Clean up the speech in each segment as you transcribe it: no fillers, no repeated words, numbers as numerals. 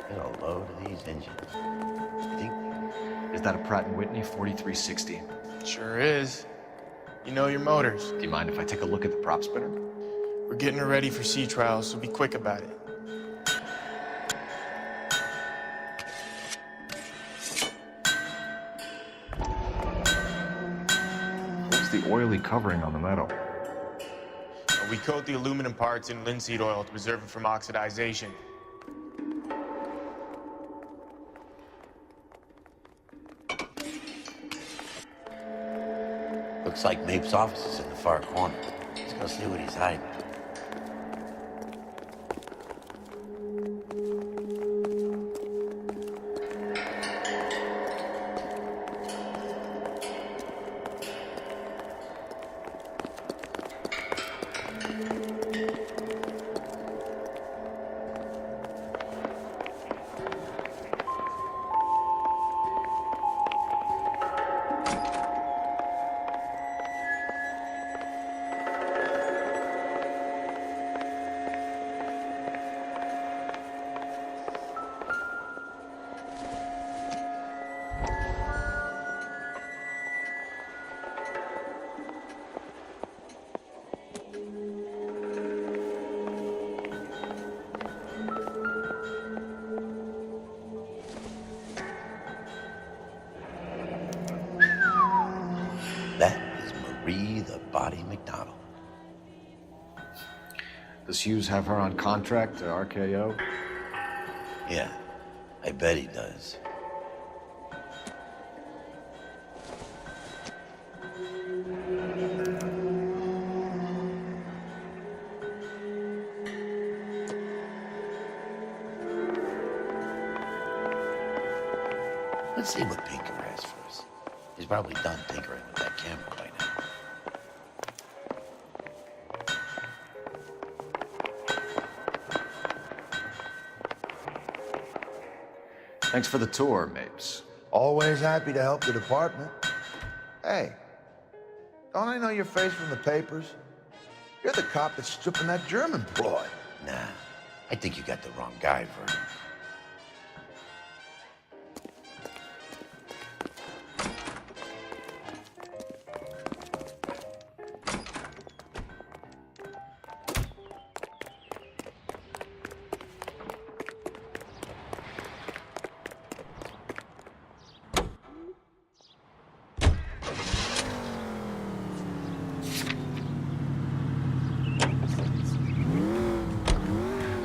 Get a load of these engines. Is that a Pratt & Whitney 4360? Sure is. You know your motors. Do you mind if I take a look at the prop spinner? We're getting her ready for sea trials, so be quick about it. What's the oily covering on the metal? We coat the aluminum parts in linseed oil to preserve it from oxidization. Looks like Mapes' office is in the far corner. Let's go see what he's hiding. That is Marie the Body McDonald. Does Hughes have her on contract to RKO? Yeah, I bet he does. Let's see what Pinker has for us. He's probably done tinkering with that camera by now. Thanks for the tour, Mapes. Always happy to help the department. Hey, don't I know your face from the papers? You're the cop that's stripping that German ploy. Nah, I think you got the wrong guy, Vernon.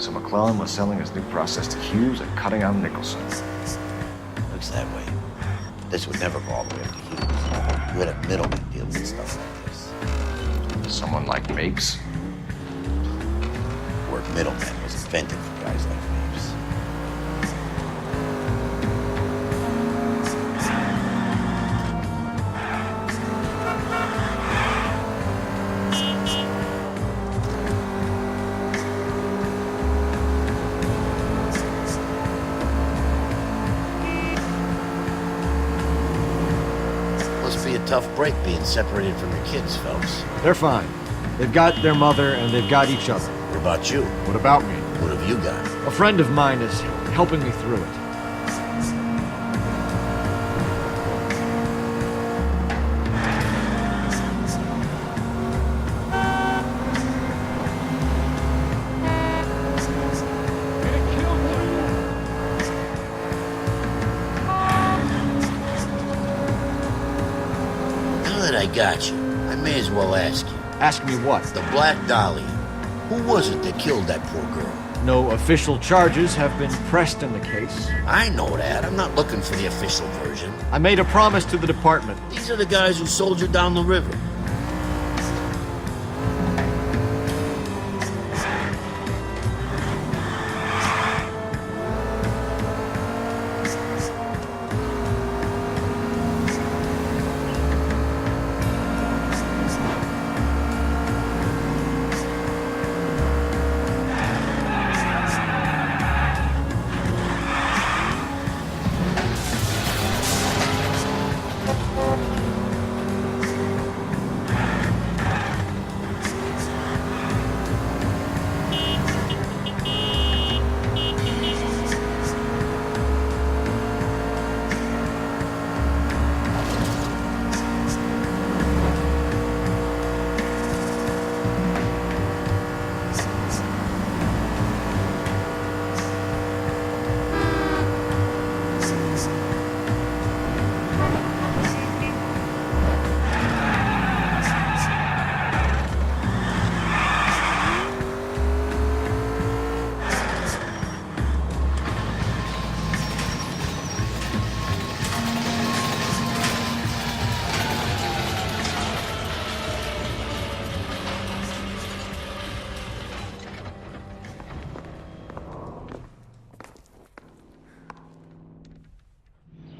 So McClellan was selling his new process to Hughes and cutting out Nicholson. Looks that way. This would never go all the way up to Hughes. You had a middleman deal with stuff like this. Someone like Mapes? The word middleman was invented for guys like Mapes. Must be a tough break being separated from your kids, fellas. They're fine. They've got their mother and they've got each other. What about you? What about me? What have you got? A friend of mine is helping me through it. Now that I got you, I may as well ask you. Ask me what? The Black Dahlia. Who was it that killed that poor girl? No official charges have been pressed in the case. I know that. I'm not looking for the official version. I made a promise to the department. These are the guys who sold you down the river.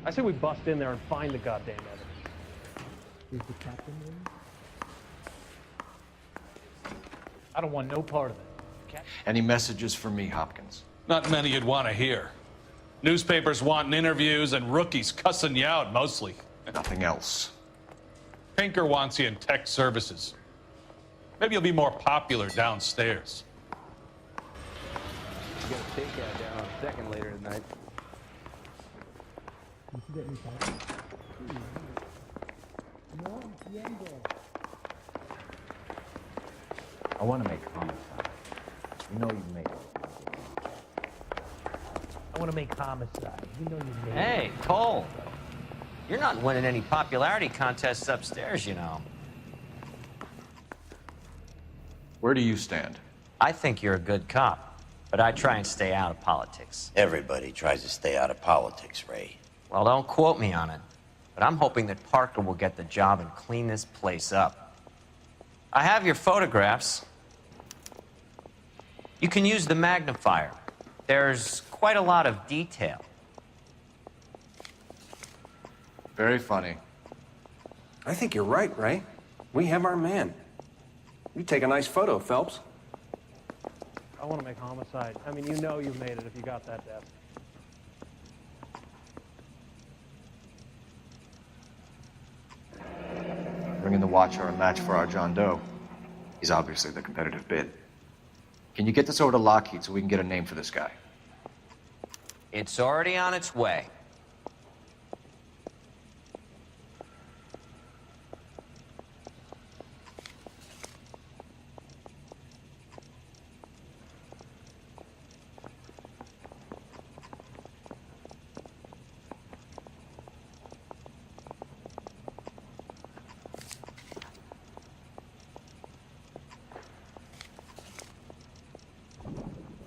I say we bust in there and find the goddamn evidence. Is the captain there? I don't want no part of it. Any messages for me, Hopkins? Not many you'd want to hear. Newspapers wanting interviews and rookies cussing you out, mostly. Nothing else. Pinker wants you in tech services. Maybe you'll be more popular downstairs. You got a takeout down on second later tonight. You see that new captain? No, Diego. I want to make homicide. You know you made it. I want to make homicide. You know you made it. Hey, Cole. You're not winning any popularity contests upstairs, you know. Where do you stand? I think you're a good cop, but I try and stay out of politics. Everybody tries to stay out of politics, Ray. Well, don't quote me on it, but I'm hoping that Parker will get the job and clean this place up. I have your photographs. You can use the magnifier. There's quite a lot of detail. Very funny. I think you're right, Ray. We have our man. You take a nice photo, Phelps. I want to make homicide. I mean, you know you've made it if you got that desk. Bring in the Watcher a match for our John Doe. He's obviously the competitive bid. Can you get this over to Lockheed so we can get a name for this guy? It's already on its way.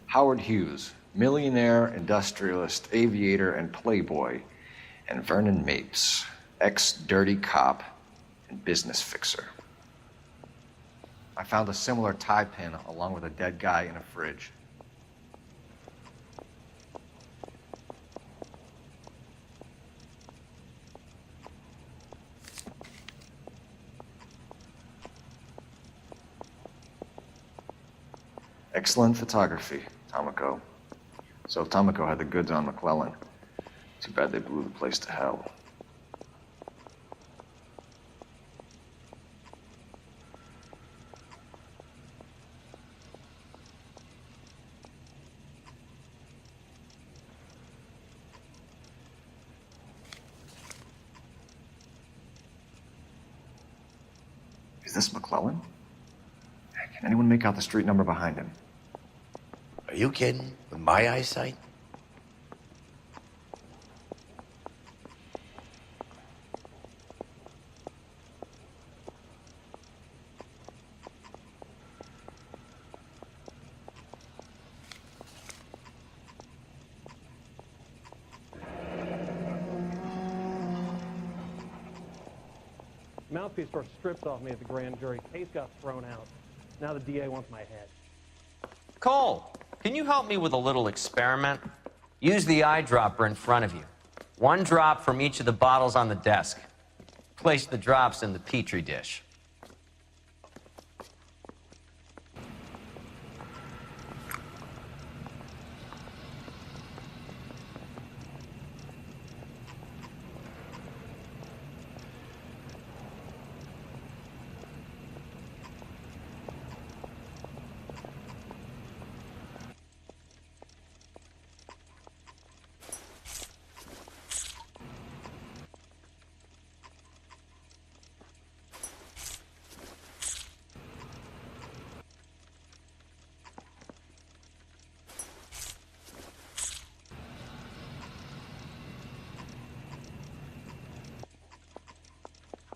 Howard Hughes, millionaire, industrialist, aviator, and playboy, and Vernon Mapes, ex-dirty cop and business fixer. I found a similar tie pin along with a dead guy in a fridge. Excellent photography, Tomoko. So Tomoko had the goods on McClellan. Too bad they blew the place to hell. Is this McClellan? Can anyone make out the street number behind him? Are you kidding? With my eyesight? Mouthpiece first stripped off me at the grand jury. Case got thrown out. Now the DA wants my head. Cole, can you help me with a little experiment? Use the eyedropper in front of you. One drop from each of the bottles on the desk. Place the drops in the Petri dish.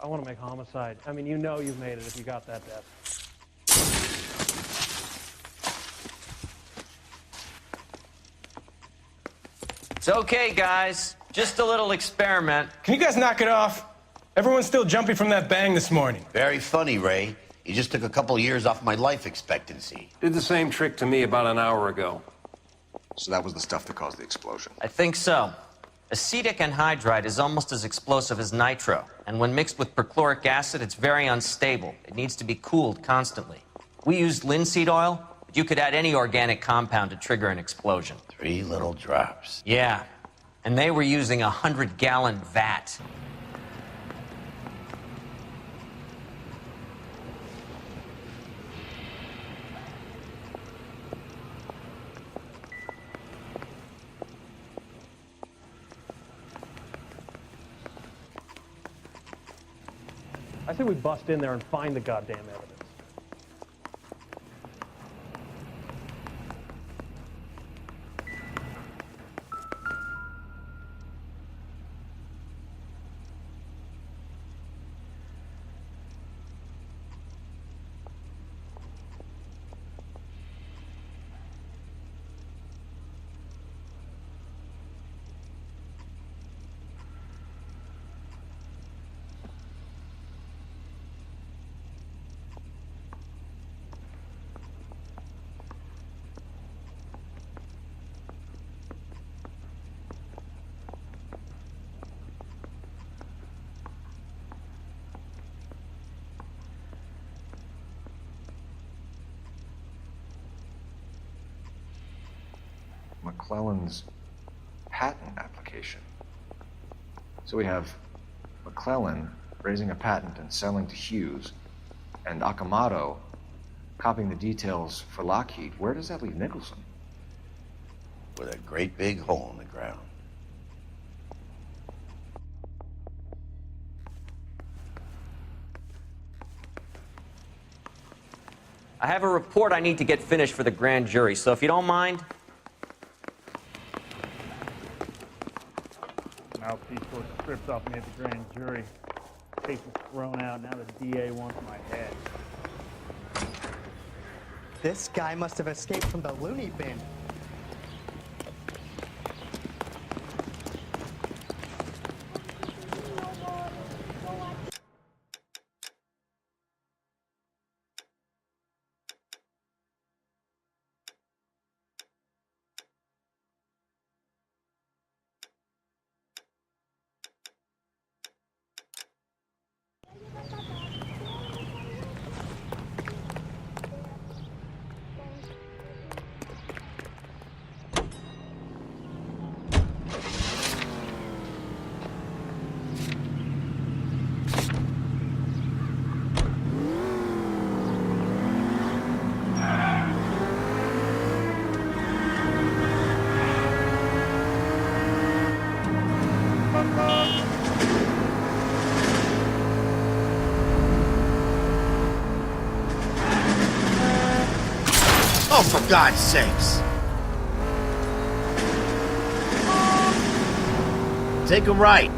I want to make homicide. I mean, you know you've made it if you got that desk. It's okay, guys. Just a little experiment. Can you guys knock it off? Everyone's still jumpy from that bang this morning. Very funny, Ray. You just took a couple years off my life expectancy. Did the same trick to me about an hour ago. So that was the stuff that caused the explosion. I think so. Acetic anhydride is almost as explosive as nitro, and when mixed with perchloric acid, it's very unstable. It needs to be cooled constantly. We used linseed oil, but you could add any organic compound to trigger an explosion. 3 little drops. Yeah, and they were using a 100-gallon vat. I say we bust in there and find the goddamn evidence. McClellan's patent application. So we have McClellan raising a patent and selling to Hughes, and Akamoto copying the details for Lockheed. Where does that leave Nicholson? With a great big hole in the ground. I have a report I need to get finished for the grand jury, so if you don't mind. Mouthpiece was stripped off me at the grand jury. Case was thrown out. Now the DA wants my head. This guy must have escaped from the loony bin. Oh, for God's sakes! Take him right.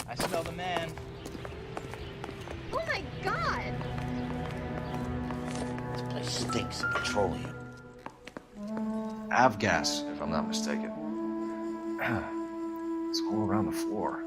I smell the man. Oh my God! This place stinks of petroleum. Avgas, if I'm not mistaken. It's all around the floor.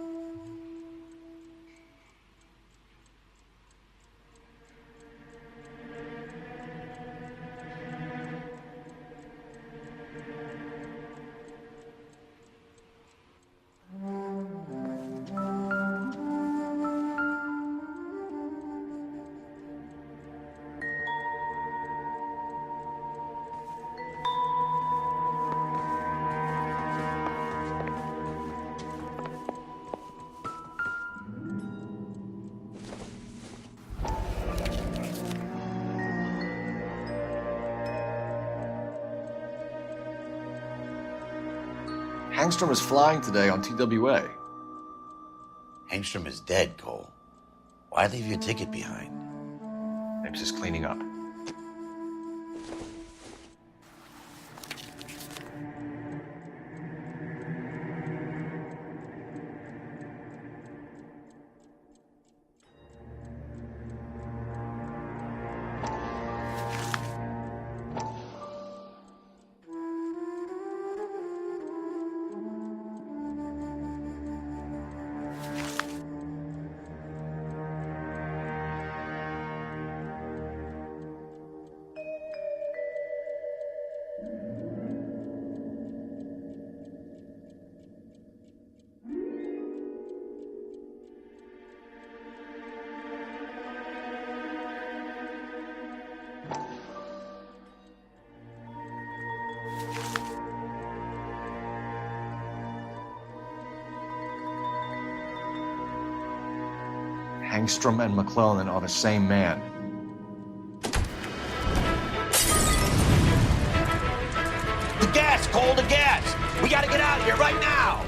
Hangstrom is flying today on TWA. Hangstrom is dead, Cole. Why leave your ticket behind? Maybe just cleaning up. Hangstrom and McClellan are the same man. The gas, Cole, the gas! We gotta get out of here right now!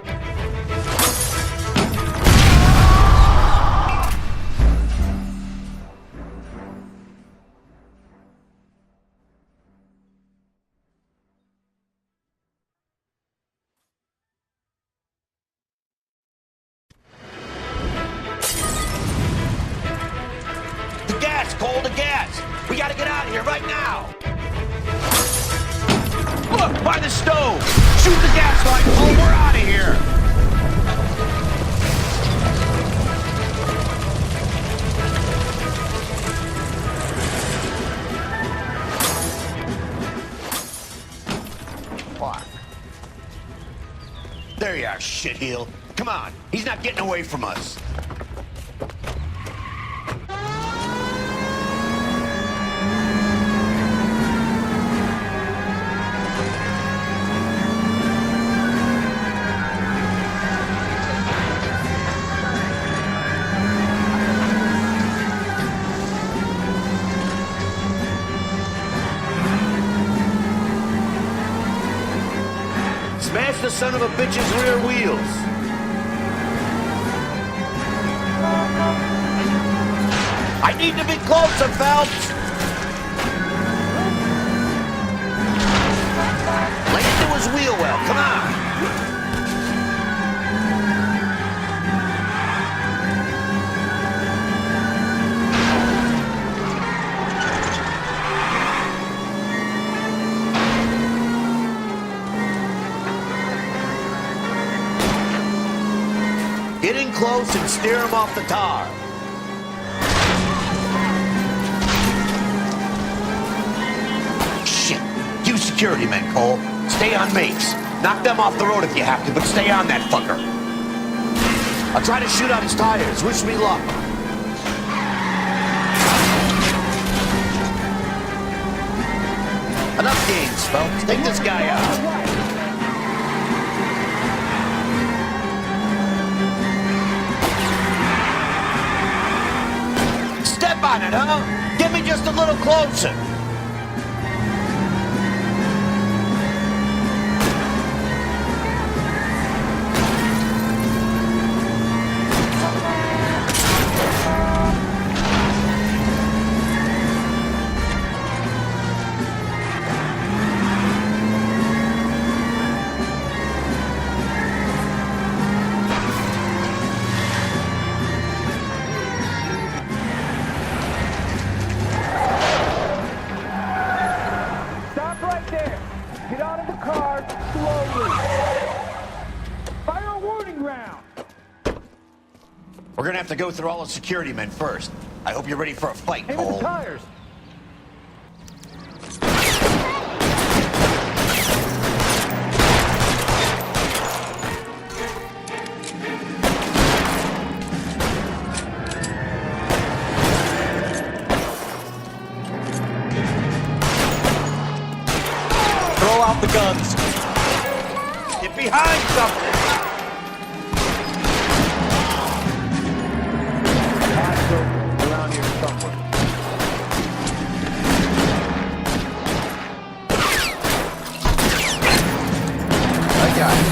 The gas, Cole, the gas! We gotta get out of here right now! Look, by the stove! Shoot the gas line, Cole, we're out of here! Fuck. There you are, shitheel. Come on, he's not getting away from us. Smash the son of a bitch's rear wheels. I need to be closer, Phelps. Lay into his wheel well, come on. Get in close and steer him off the tar. Shit. You security men, Cole. Stay on mates. Knock them off the road if you have to, but stay on that fucker. I'll try to shoot out his tires. Wish me luck. Enough games, folks. Take this guy out. Step on it, huh? Get me just a little closer. We're gonna have to go through all the security men first. I hope you're ready for a fight, Cole. The tires. Throw out the guns. Get behind something. Around here somewhere. I got it.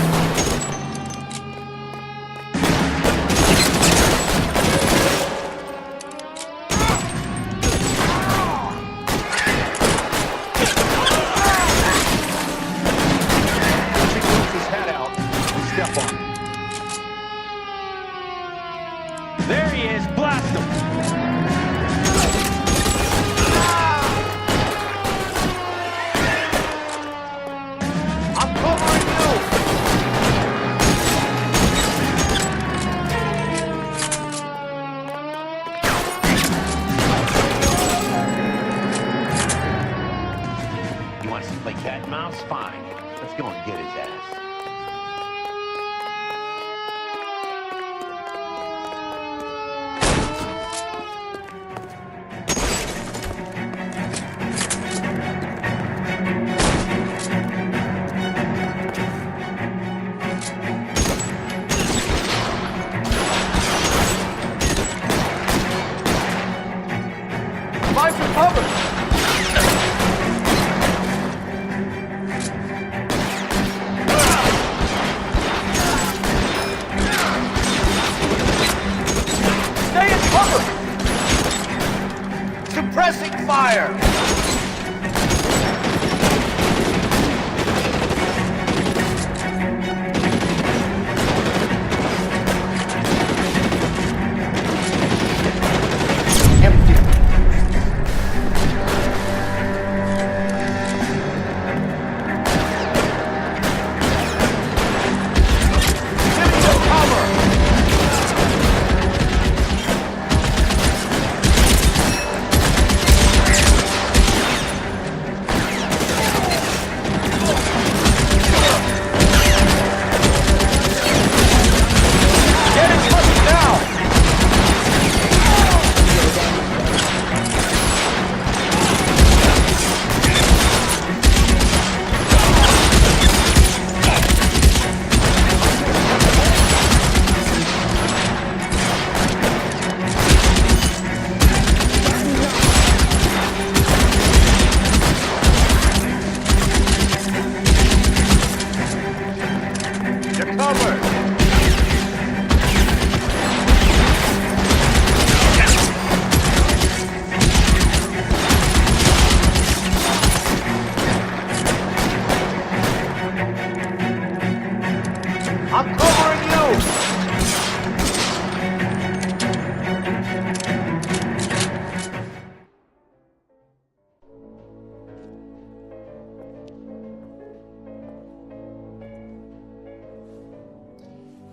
His head out. Step on it. There he is. Blast him. I'm covering you. He wants to play cat and mouse? Fine. Let's go and get his ass.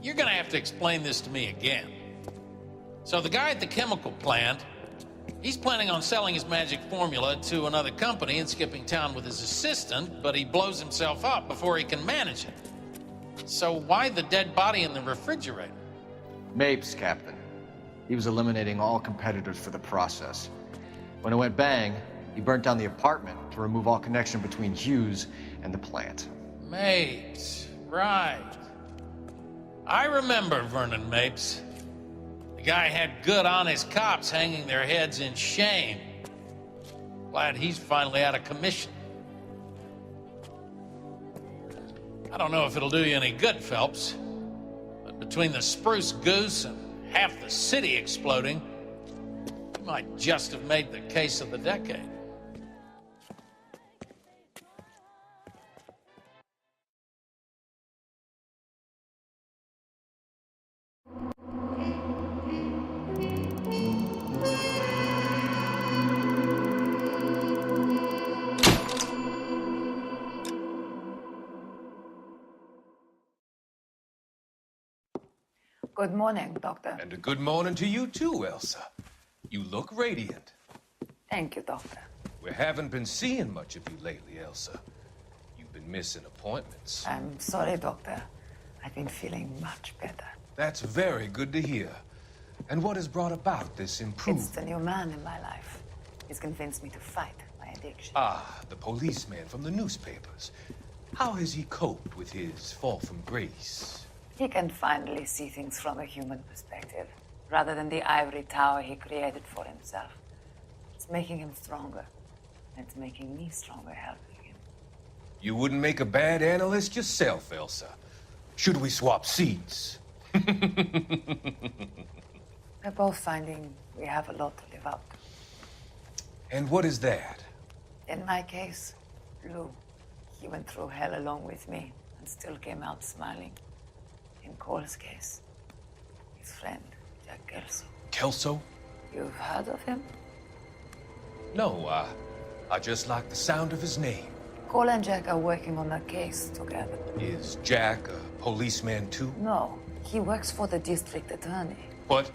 you're gonna have to explain this to me again. So the guy at the chemical plant, he's planning on selling his magic formula to another company and skipping town with his assistant, but he blows himself up before he can manage it. So why the dead body in the refrigerator? Mapes, Captain. He was eliminating all competitors for the process. When it went bang, he burnt down the apartment to remove all connection between Hughes and the plant. Mapes, right. I remember Vernon Mapes. The guy had good, honest cops hanging their heads in shame. Glad he's finally out of commission. I don't know if it'll do you any good, Phelps, but between the spruce goose and half the city exploding, you might just have made the case of the decade. Good morning, Doctor. And a good morning to you too, Elsa. You look radiant. Thank you, Doctor. We haven't been seeing much of you lately, Elsa. You've been missing appointments. I'm sorry, Doctor. I've been feeling much better. That's very good to hear. And what has brought about this improvement? It's the new man in my life. He's convinced me to fight my addiction. Ah, the policeman from the newspapers. How has he coped with his fall from grace? He can finally see things from a human perspective, rather than the ivory tower he created for himself. It's making him stronger, and it's making me stronger helping him. You wouldn't make a bad analyst yourself, Elsa. Should we swap seats? We're both finding we have a lot to live up to. And what is that? In my case, Lou. He went through hell along with me and still came out smiling. In Cole's case, his friend, Jack Kelso. Kelso? You've heard of him? No, I just like the sound of his name. Cole and Jack are working on a case together. Is Jack a policeman too? No, he works for the district attorney. What?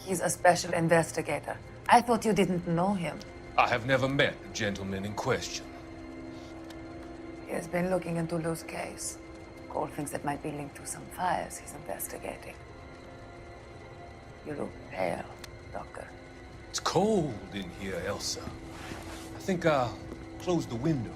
He's a special investigator. I thought you didn't know him. I have never met the gentleman in question. He has been looking into Lou's case. Cole thinks it might be linked to some fires he's investigating. You look pale, Doctor. It's cold in here, Elsa. I think I'll close the window.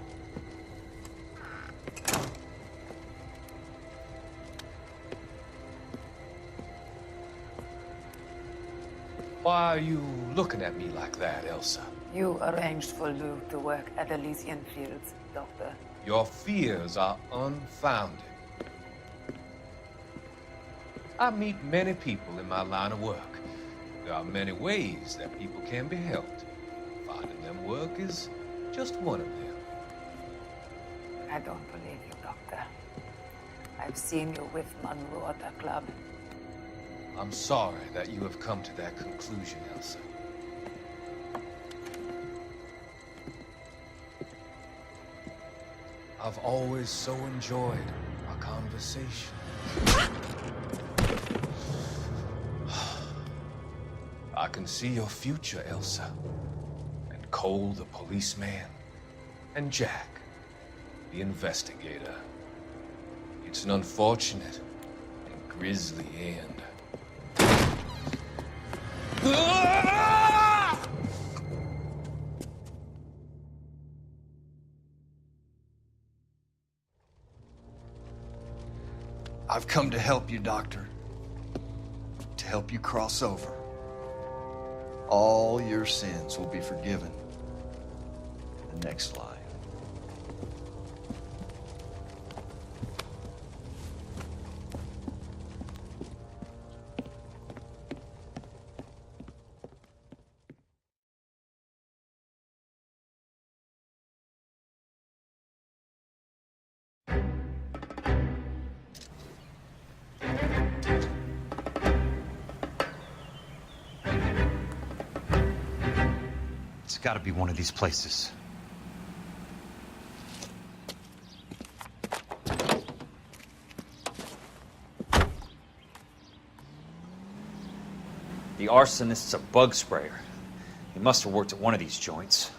Why are you looking at me like that, Elsa? You arranged for Lou to work at Elysian Fields, Doctor. Your fears are unfounded. I meet many people in my line of work. There are many ways that people can be helped. Finding them work is just one of them. I don't believe you, Doctor. I've seen you with Monroe at the club. I'm sorry that you have come to that conclusion, Elsa. I've always so enjoyed our conversation. I can see your future, Elsa. And Cole, the policeman. And Jack, the investigator. It's an unfortunate and grisly end. I've come to help you, Doctor. To help you cross over. All your sins will be forgiven in the next life. It's got to be one of these places. The arsonist's a bug sprayer. He must have worked at one of these joints.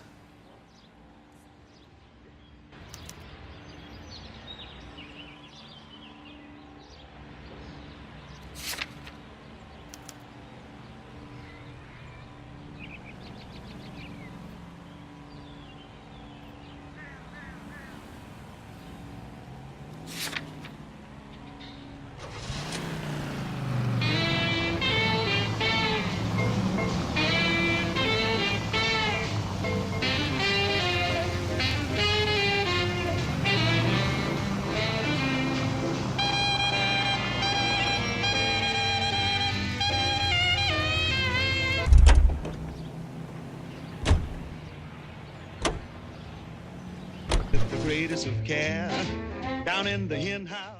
With the greatest of care, down in the hen house.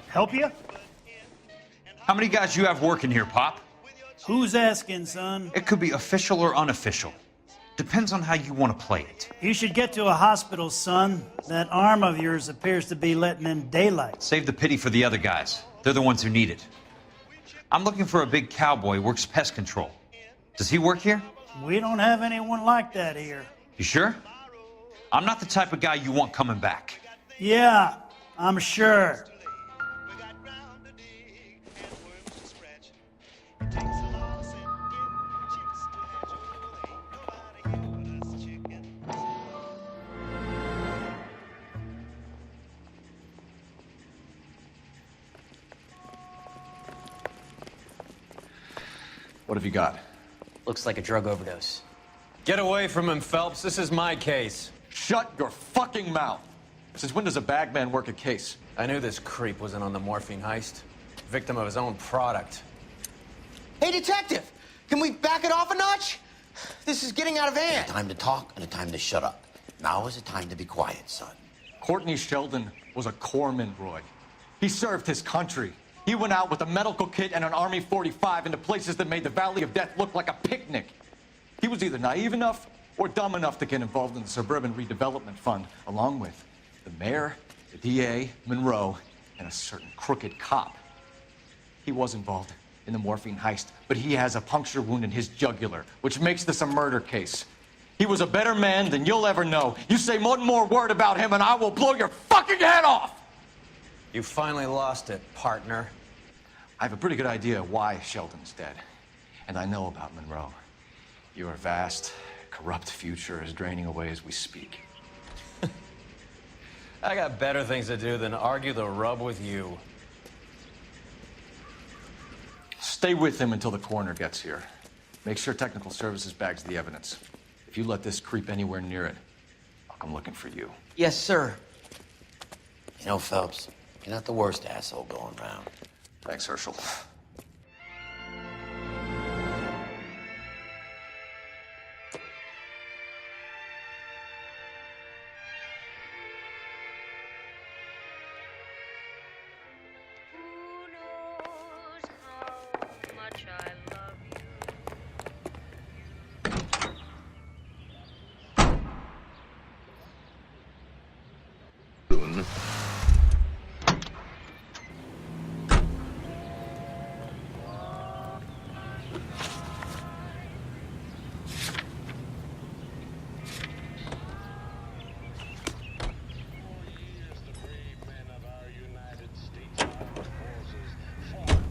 Help you? How many guys you have working here, Pop? Who's asking, son? It could be official or unofficial. Depends on how you want to play it. You should get to a hospital, son. That arm of yours appears to be letting in daylight. Save the pity for the other guys. They're the ones who need it. I'm looking for a big cowboy who works pest control. Does he work here? We don't have anyone like that here. You sure? I'm not the type of guy you want coming back. Yeah, I'm sure. What have you got? Looks like a drug overdose. Get away from him, Phelps. This is my case. Shut your fucking mouth! Since when does a bagman work a case? I knew this creep wasn't on the morphine heist. Victim of his own product. Hey, detective! Can we back it off a notch? This is getting out of hand. A time to talk and a time to shut up. Now is a time to be quiet, son. Courtney Sheldon was a corpsman, Roy. He served his country. He went out with a medical kit and an Army 45 into places that made the Valley of Death look like a picnic. He was either naive enough or dumb enough to get involved in the Suburban Redevelopment Fund, along with the mayor, the DA, Monroe, and a certain crooked cop. He was involved in the morphine heist, but he has a puncture wound in his jugular, which makes this a murder case. He was a better man than you'll ever know. You say one more word about him and I will blow your fucking head off! You finally lost it, partner. I have a pretty good idea why Sheldon's dead. And I know about Monroe. Your vast, corrupt future is draining away as we speak. I got better things to do than argue the rub with you. Stay with him until the coroner gets here. Make sure technical services bags the evidence. If you let this creep anywhere near it, I'll come looking for you. Yes, sir. You know, Phelps, you're not the worst asshole going around. Thanks, Herschel.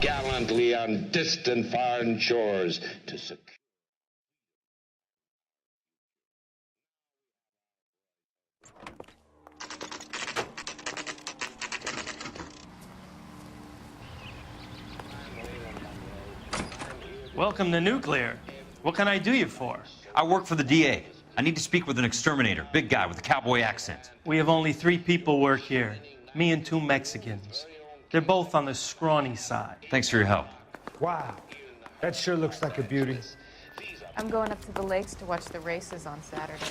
Gallantly on distant foreign shores to secure. Welcome to Nuclear. What can I do you for? I work for the DA. I need to speak with an exterminator, big guy with a cowboy accent. We have only 3 people work here. Me and 2 Mexicans. They're both on the scrawny side. Thanks for your help. Wow, that sure looks like a beauty. I'm going up to the lakes to watch the races on Saturday.